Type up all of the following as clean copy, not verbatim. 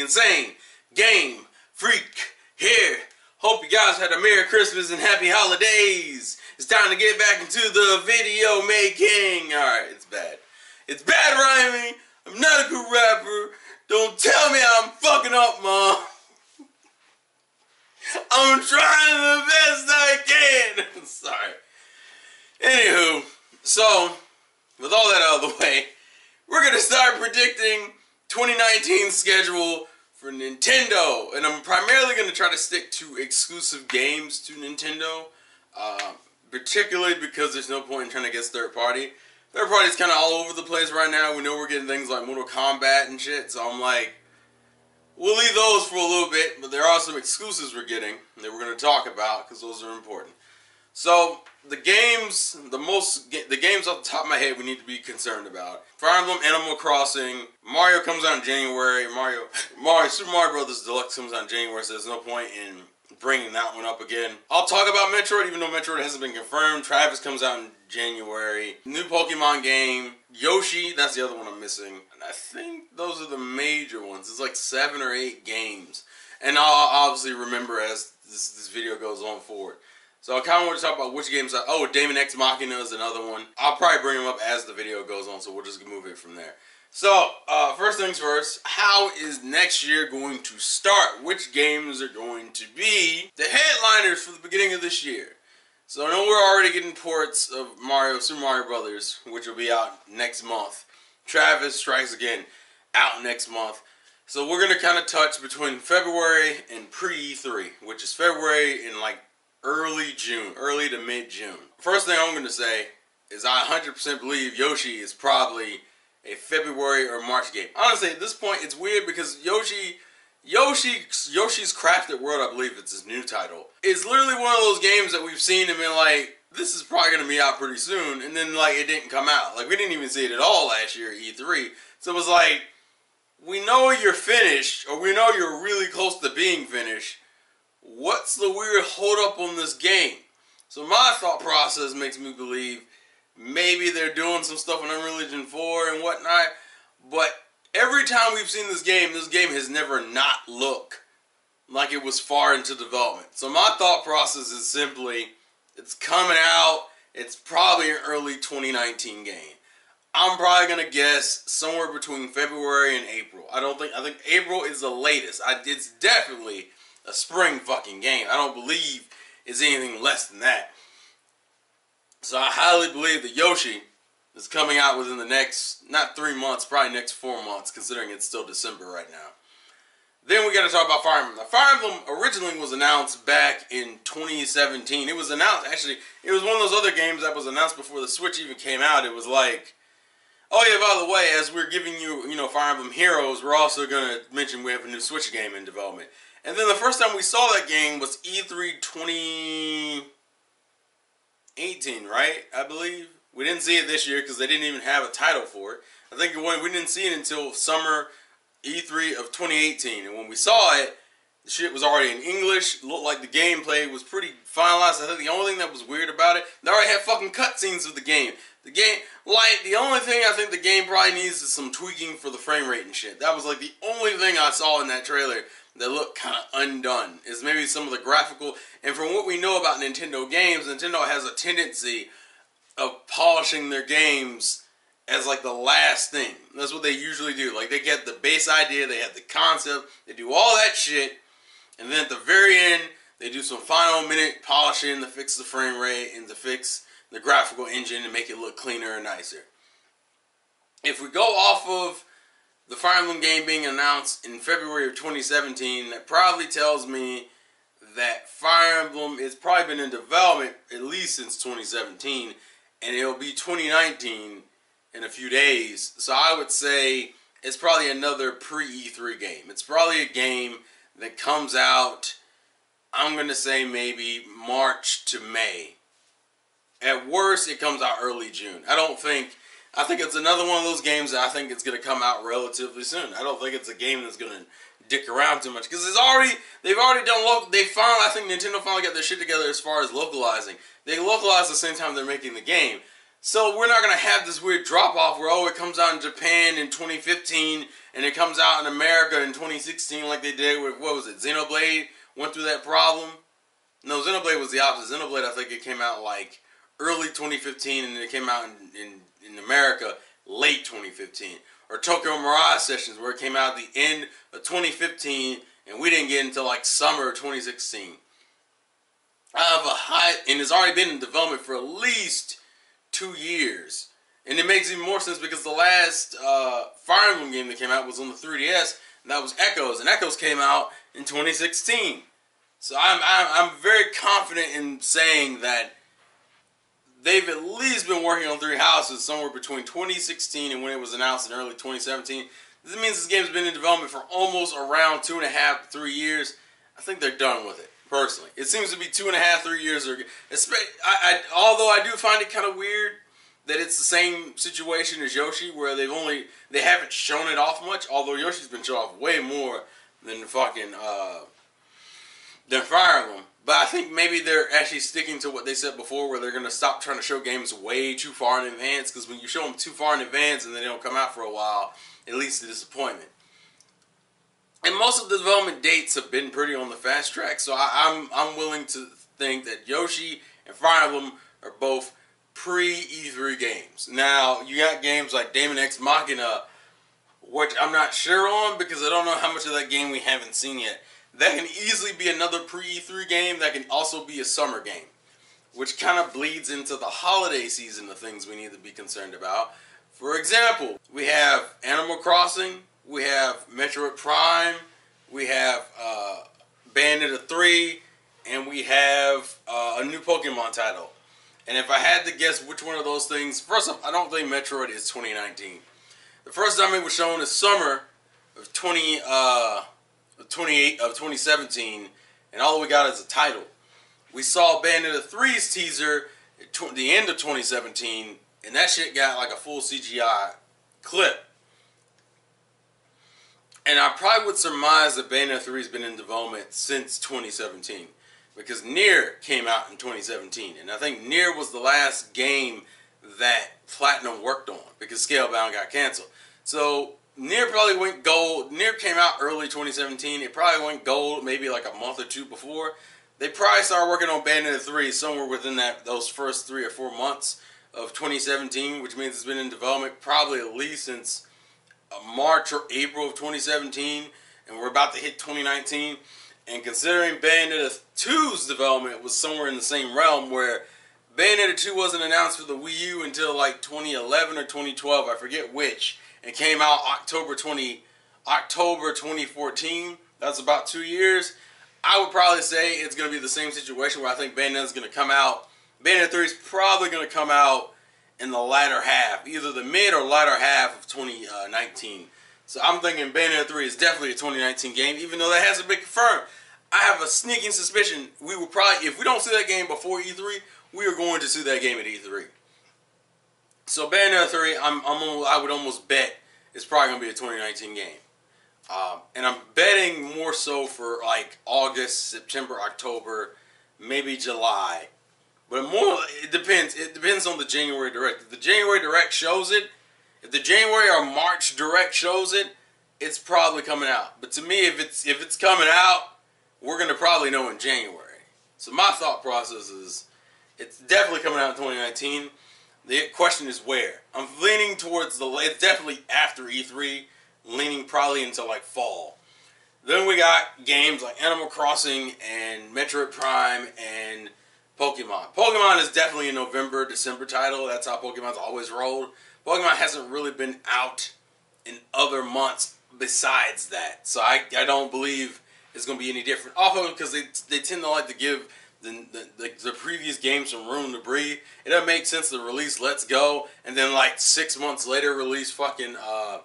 insane game freak here. Hope you guys had a Merry Christmas and Happy Holidays. It's time to get back into the video making. Alright, it's bad. It's bad rhyming. I'm not a good rapper. Don't tell me I'm fucking up, Mom. I'm trying the best I can. Sorry. Anywho, so, with all that out of the way, we're going to start predicting 2019 schedule for Nintendo. And I'm primarily going to try to stick to exclusive games to Nintendo. Particularly because there's no point in trying to guess third party. Third party's kind of all over the place right now. We know we're getting things like Mortal Kombat and shit. So I'm like, we'll leave those for a little bit. But there are some exclusives we're getting that we're going to talk about because those are important. So the games, the games off the top of my head we need to be concerned about. Fire Emblem, Animal Crossing, Mario comes out in January. Super Mario Brothers Deluxe comes out in January, so there's no point in bringing that one up again. I'll talk about Metroid, even though Metroid hasn't been confirmed. Travis comes out in January. New Pokemon game. Yoshi, that's the other one I'm missing. And I think those are the major ones. It's like 7 or 8 games. And I'll obviously remember as this video goes on forward. So I kind of want to talk about which games. Oh, Daemon X Machina is another one. I'll probably bring them up as the video goes on, so we'll just move it from there. So, first things first, how is next year going to start? Which games are going to be the headliners for the beginning of this year? So I know we're already getting ports of Super Mario Brothers, which will be out next month. Travis Strikes Again, out next month. So we're going to kind of touch between February and pre-E3, which is February and like early June, early to mid-June. First thing I'm going to say is I 100% believe Yoshi is probably a February or March game. Honestly, at this point, it's weird because Yoshi's Crafted World, I believe it's his new title, is literally one of those games that we've seen and been like, this is probably going to be out pretty soon, and then like it didn't come out. Like we didn't even see it at all last year at E3. So it was like, we know you're finished, or we know you're really close to being finished. What's the weird hold up on this game? So my thought process makes me believe maybe they're doing some stuff on Unreal Engine 4 and whatnot, but every time we've seen this game has never not looked like it was far into development. So my thought process is simply, it's coming out, it's probably an early 2019 game. I'm probably going to guess somewhere between February and April. I think April is the latest. It's definitely a spring fucking game. I don't believe it's anything less than that. So I highly believe that Yoshi is coming out within the next, not 3 months, probably next 4 months, considering it's still December right now. Then we got to talk about Fire Emblem. Now, Fire Emblem originally was announced back in 2017. It was announced, actually, it was one of those other games that was announced before the Switch even came out. It was like, oh yeah, by the way, as we're giving you, Fire Emblem Heroes, we're also going to mention we have a new Switch game in development. And then the first time we saw that game was E3 2018, right? I believe. We didn't see it this year because they didn't even have a title for it. I think we didn't see it until summer E3 of 2018. And when we saw it, the shit was already in English. It looked like the gameplay was pretty finalized. I think the only thing that was weird about it, they already had fucking cutscenes of the game. The only thing I think the game probably needs is some tweaking for the frame rate and shit. That was like the only thing I saw in that trailer that looked kind of undone, is maybe some of the graphical. And from what we know about Nintendo games, Nintendo has a tendency of polishing their games as like the last thing. That's what they usually do. Like they get the base idea, they have the concept, they do all that shit, and then at the very end, they do some final minute polishing to fix the frame rate and to fix the graphical engine and make it look cleaner and nicer. If we go off of the Fire Emblem game being announced in February of 2017, that probably tells me that Fire Emblem has probably been in development at least since 2017, and it'll be 2019 in a few days. So I would say it's probably another pre-E3 game. It's probably a game that comes out, I'm going to say maybe March to May. At worst, it comes out early June. I think it's another one of those games that I think it's going to come out relatively soon. I don't think it's a game that's going to dick around too much, because they've already done I think Nintendo finally got their shit together as far as localizing. They localize the same time they're making the game. So we're not going to have this weird drop-off where, oh, it comes out in Japan in 2015 and it comes out in America in 2016 like they did with, what was it, Xenoblade went through that problem? No, Xenoblade was the opposite. Xenoblade, I think it came out like early 2015 and it came out in America late 2015. Or Tokyo Mirage Sessions where it came out at the end of 2015 and we didn't get until like summer of 2016. I have a high, and it's already been in development for at least 2 years. And it makes even more sense because the last Fire Emblem game that came out was on the 3DS, and that was Echoes, and Echoes came out in 2016. So I'm very confident in saying that they've at least been working on Three Houses somewhere between 2016 and when it was announced in early 2017. This means this game's been in development for almost around 2.5 to 3 years. I think they're done with it, personally. It seems to be 2.5, 3 years. Although I do find it kind of weird that it's the same situation as Yoshi, where they haven't shown it off much. Although Yoshi's been shown off way more than fucking than Fire Emblem. But I think maybe they're actually sticking to what they said before, where they're going to stop trying to show games way too far in advance. Because when you show them too far in advance and then they don't come out for a while, it leads to disappointment. And most of the development dates have been pretty on the fast track, so I'm willing to think that Yoshi and Fire Emblem are both pre-E3 games. Now, you got games like Daemon X Machina, which I'm not sure on because I don't know how much of that game we haven't seen yet. That can easily be another pre-E3 game. That can also be a summer game, which kind of bleeds into the holiday season of things we need to be concerned about. For example, we have Animal Crossing, we have Metroid Prime, we have Bayonetta 3, and we have a new Pokemon title. And if I had to guess which one of those things, first off, I don't think Metroid is 2019. The first time it was shown is summer of 2017, and all we got is a title. We saw Bayonetta 3's teaser at the end of 2017, and that shit got like a full CGI clip. And I probably would surmise that Bayonetta 3 has been in development since 2017. Because Nier came out in 2017. And I think Nier was the last game that Platinum worked on. Because Scalebound got canceled. So Nier probably went gold. Nier came out early 2017. It probably went gold maybe like a month or two before. They probably started working on Bayonetta 3 somewhere within those first 3 or 4 months of 2017. Which means it's been in development probably at least since March or April of 2017, and we're about to hit 2019. And considering Bayonetta 2's development was somewhere in the same realm, where Bayonetta 2 wasn't announced for the Wii U until like 2011 or 2012, I forget which, and came out October 2014. That's about 2 years. I would probably say it's going to be the same situation where I think Bayonetta's going to come out. Bayonetta 3 is probably going to come out in the latter half, either the mid or latter half of 2019. So I'm thinking Bayonetta 3 is definitely a 2019 game, even though that hasn't been confirmed. I have a sneaking suspicion we will probably, if we don't see that game before E3, we are going to see that game at E3. So Bayonetta 3, I would almost bet it's probably going to be a 2019 game. And I'm betting more so for like August, September, October, maybe July. But more, it depends. It depends on the January Direct. If the January Direct shows it, if the January or March Direct shows it, it's probably coming out. But to me, if it's coming out, we're gonna probably know in January. So my thought process is, it's definitely coming out in 2019. The question is where. I'm leaning towards it's definitely after E3, leaning probably into like fall. Then we got games like Animal Crossing and Metroid Prime and Pokemon. Pokemon is definitely a November, December title. That's how Pokemon's always rolled. Pokemon hasn't really been out in other months besides that. So I don't believe it's going to be any different. Also, because they tend to like to give the previous games some room to breathe. It doesn't make sense to release Let's Go and then like 6 months later release fucking a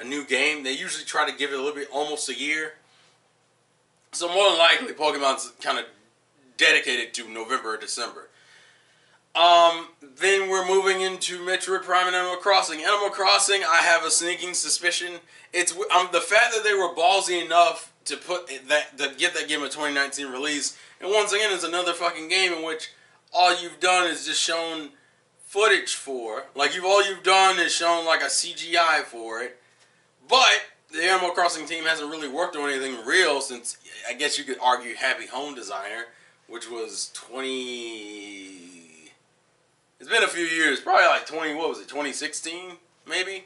new game. They usually try to give it a little bit, almost a year. So more than likely, Pokemon's kind of dedicated to November or December. Then we're moving into Metroid Prime and Animal Crossing. Animal Crossing, I have a sneaking suspicion. It's the fact that they were ballsy enough to give that game a 2019 release. And once again, it's another fucking game in which all you've done is just shown footage for. Like, all you've done is shown like a CGI for it. But the Animal Crossing team hasn't really worked on anything real since, I guess you could argue, Happy Home Designer, which was 20... It's been a few years, probably like 2016, maybe?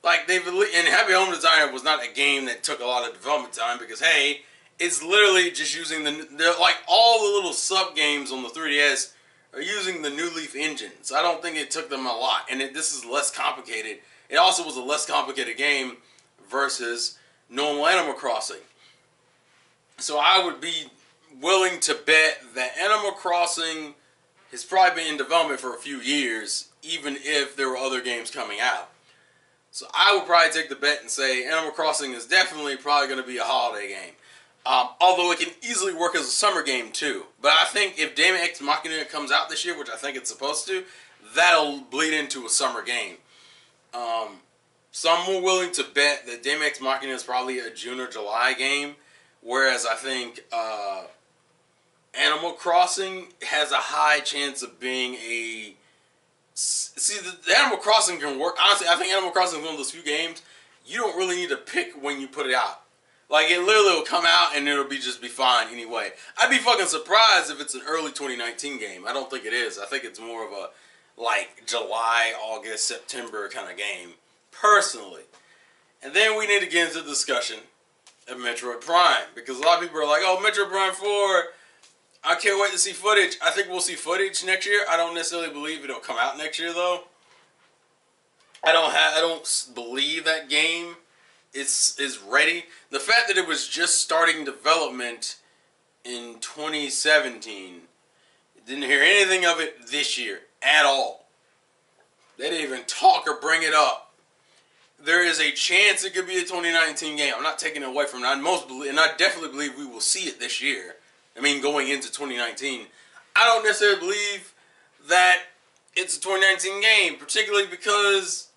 Like, and Happy Home Designer was not a game that took a lot of development time because, hey, it's literally just using like, all the little sub-games on the 3DS are using the New Leaf engine. So I don't think it took them a lot. And this is less complicated. It also was a less complicated game versus normal Animal Crossing. So I would be willing to bet that Animal Crossing has probably been in development for a few years, even if there were other games coming out. So I would probably take the bet and say Animal Crossing is definitely probably going to be a holiday game. Although it can easily work as a summer game too. But I think if Daemon X Machina comes out this year, which I think it's supposed to, that'll bleed into a summer game. So I'm more willing to bet that Daemon X Machina is probably a June or July game. Whereas I think Animal Crossing has a high chance of being a... See, the Animal Crossing can work. Honestly, I think Animal Crossing is one of those few games you don't really need to pick when you put it out. Like, it literally will come out and it'll just be fine anyway. I'd be fucking surprised if it's an early 2019 game. I don't think it is. I think it's more of a, like, July, August, September kind of game, personally. And then we need to get into the discussion of Metroid Prime. Because a lot of people are like, oh, Metroid Prime 4... I can't wait to see footage. I think we'll see footage next year. I don't necessarily believe it'll come out next year, though. I don't believe that game is ready. The fact that it was just starting development in 2017, didn't hear anything of it this year at all. They didn't even talk or bring it up. There is a chance it could be a 2019 game. I'm not taking it away from it. And I definitely believe we will see it this year. I mean, going into 2019. I don't necessarily believe that it's a 2019 game, particularly because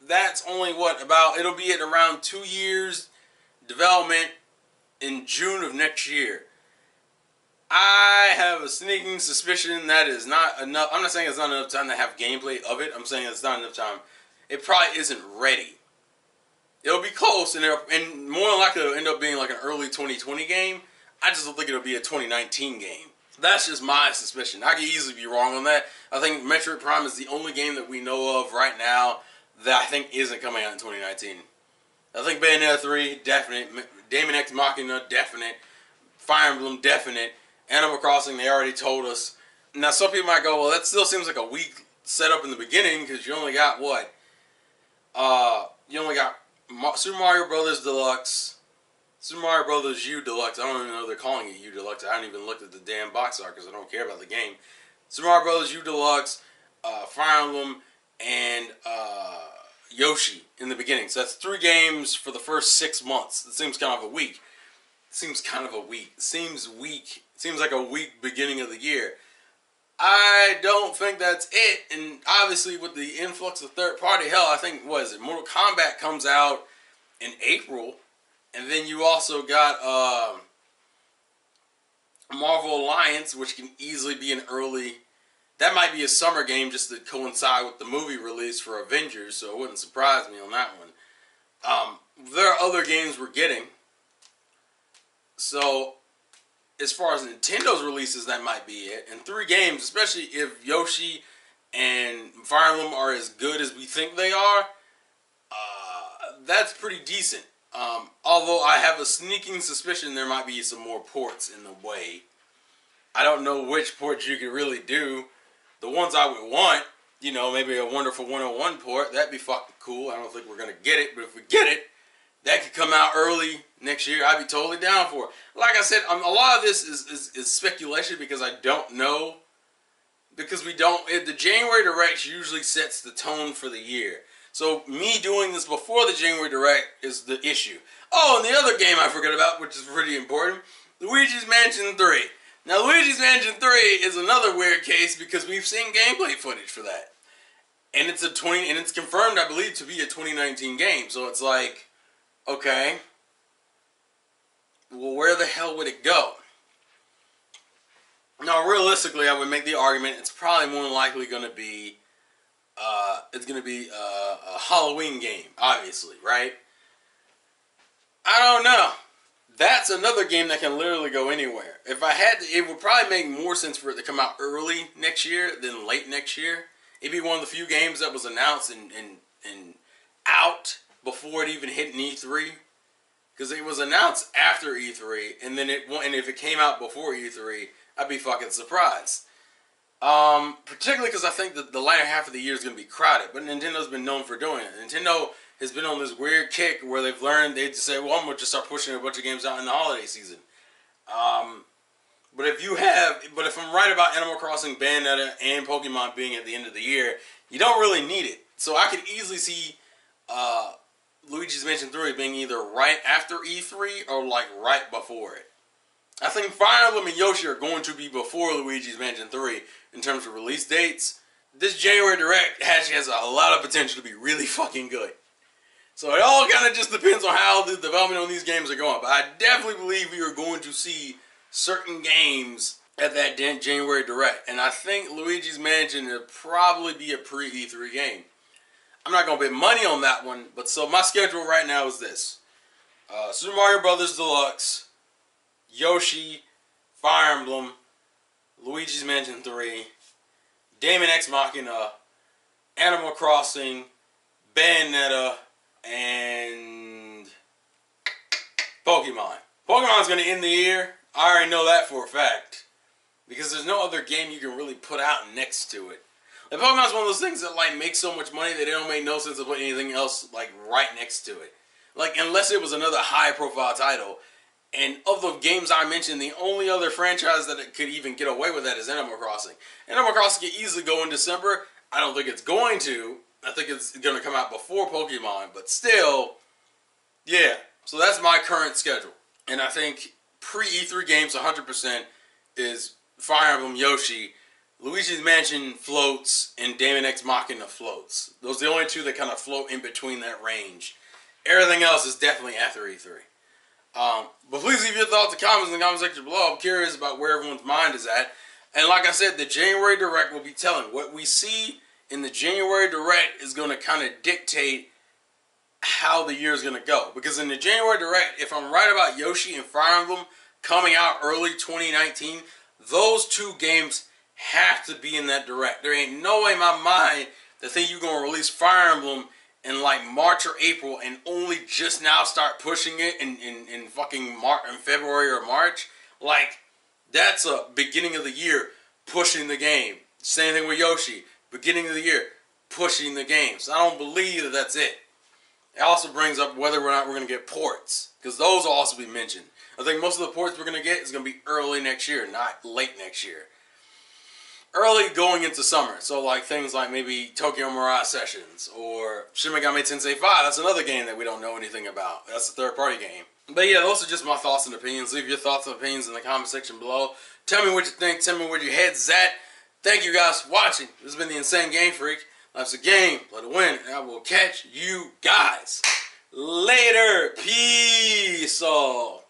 that's only, it'll be at around 2 years development in June of next year. I have a sneaking suspicion that is not enough. I'm not saying it's not enough time to have gameplay of it. I'm saying it's not enough time. It probably isn't ready. It'll be close, and more than likely it'll end up being like an early 2020 game. I just don't think it'll be a 2019 game. That's just my suspicion. I could easily be wrong on that. I think Metroid Prime is the only game that we know of right now that I think isn't coming out in 2019. I think Bayonetta 3, definite. Daemon X Machina, definite. Fire Emblem, definite. Animal Crossing, they already told us. Now, some people might go, well, that still seems like a weak setup in the beginning because you only got what? You only got Super Mario Brothers Deluxe, Super Mario Brothers U Deluxe. I don't even know they're calling it U Deluxe. I haven't even looked at the damn box art because I don't care about the game. Super Mario Brothers U Deluxe, Fire Emblem, and Yoshi in the beginning. So that's 3 games for the first 6 months. It seems kind of a weak. Seems weak. Seems like a weak beginning of the year. I don't think that's it. And obviously with the influx of third party, hell, I think, what is it? Mortal Kombat comes out in April. And then you also got Marvel Alliance, which can easily be an early... That might be a summer game just to coincide with the movie release for Avengers, so it wouldn't surprise me on that one. There are other games we're getting. So, as far as Nintendo's releases, that might be it. And 3 games, especially if Yoshi and Fire Emblem are as good as we think they are, that's pretty decent. Although I have a sneaking suspicion there might be some more ports in the way. I don't know which ports you could really do. The ones I would want, you know, maybe a Wonderful 101 port, that'd be fucking cool. I don't think we're going to get it, but if we get it, that could come out early next year. I'd be totally down for it. Like I said, a lot of this is speculation because I don't know. Because the January Direct usually sets the tone for the year. So me doing this before the January Direct is the issue. Oh, and the other game I forgot about, which is pretty important, Luigi's Mansion 3. Now, Luigi's Mansion 3 is another weird case because we've seen gameplay footage for that. And it's confirmed, I believe, to be a 2019 game. So it's like, okay, well, where the hell would it go? Now, realistically, I would make the argument it's probably more than likely going to be a Halloween game, obviously, right? I don't know. That's another game that can literally go anywhere. If I had to, it would probably make more sense for it to come out early next year than late next year. It'd be one of the few games that was announced and out before it even hit an E3. Because it was announced after E3, and then if it came out before E3, I'd be fucking surprised. Particularly because I think that the latter half of the year is going to be crowded. But Nintendo's been known for doing it. Nintendo has been on this weird kick where they've learned, they just say, well, I'm going to just start pushing a bunch of games out in the holiday season. But if I'm right about Animal Crossing, Bayonetta, and Pokemon being at the end of the year, you don't really need it. So I could easily see Luigi's Mansion 3 being either right after E3 or like right before it. I think Fire Emblem and Yoshi are going to be before Luigi's Mansion 3 in terms of release dates. This January Direct actually has a lot of potential to be really fucking good. So it all kind of just depends on how the development on these games are going. But I definitely believe we are going to see certain games at that January Direct. And I think Luigi's Mansion will probably be a pre-E3 game. I'm not going to bet money on that one. But so my schedule right now is this. Super Mario Brothers Deluxe, Yoshi, Fire Emblem, Luigi's Mansion 3, Daemon X Machina, Animal Crossing, Bayonetta, and Pokemon. Pokemon's going to end the year. I already know that for a fact. Because there's no other game you can really put out next to it. Like, Pokemon's one of those things that like make so much money that it don't make no sense to put anything else like right next to it. Like, unless it was another high-profile title. And of the games I mentioned, the only other franchise that it could even get away with that is Animal Crossing. Animal Crossing could easily go in December. I don't think it's going to. I think it's going to come out before Pokemon. But still, yeah. So that's my current schedule. And I think pre-E3 games 100% is Fire Emblem, Yoshi, Luigi's Mansion floats, and Daemon X Machina floats. Those are the only two that kind of float in between that range. Everything else is definitely after E3. But please leave your thoughts and comments in the comment section below. I'm curious about where everyone's mind is at. And like I said, the January Direct will be telling. What we see in the January Direct is going to kind of dictate how the year is going to go. Because in the January Direct, if I'm right about Yoshi and Fire Emblem coming out early 2019, those two games have to be in that Direct. There ain't no way in my mind that think you're going to release Fire Emblem in like March or April and only just now start pushing it in fucking in February or March. Like, that's a beginning of the year pushing the game. Same thing with Yoshi. Beginning of the year pushing the game. So I don't believe that that's it. It also brings up whether or not we're going to get ports. Because those will also be mentioned. I think most of the ports we're going to get is going to be early next year, not late next year. Early going into summer. So like things like maybe Tokyo Mirage Sessions or Shin Megami Tensei 5. That's another game that we don't know anything about. That's a third-party game. But yeah, those are just my thoughts and opinions. Leave your thoughts and opinions in the comment section below. Tell me what you think. Tell me where your head's at. Thank you guys for watching. This has been the Insane Game Freak. Life's a game. Let it win. And I will catch you guys later. Peace all.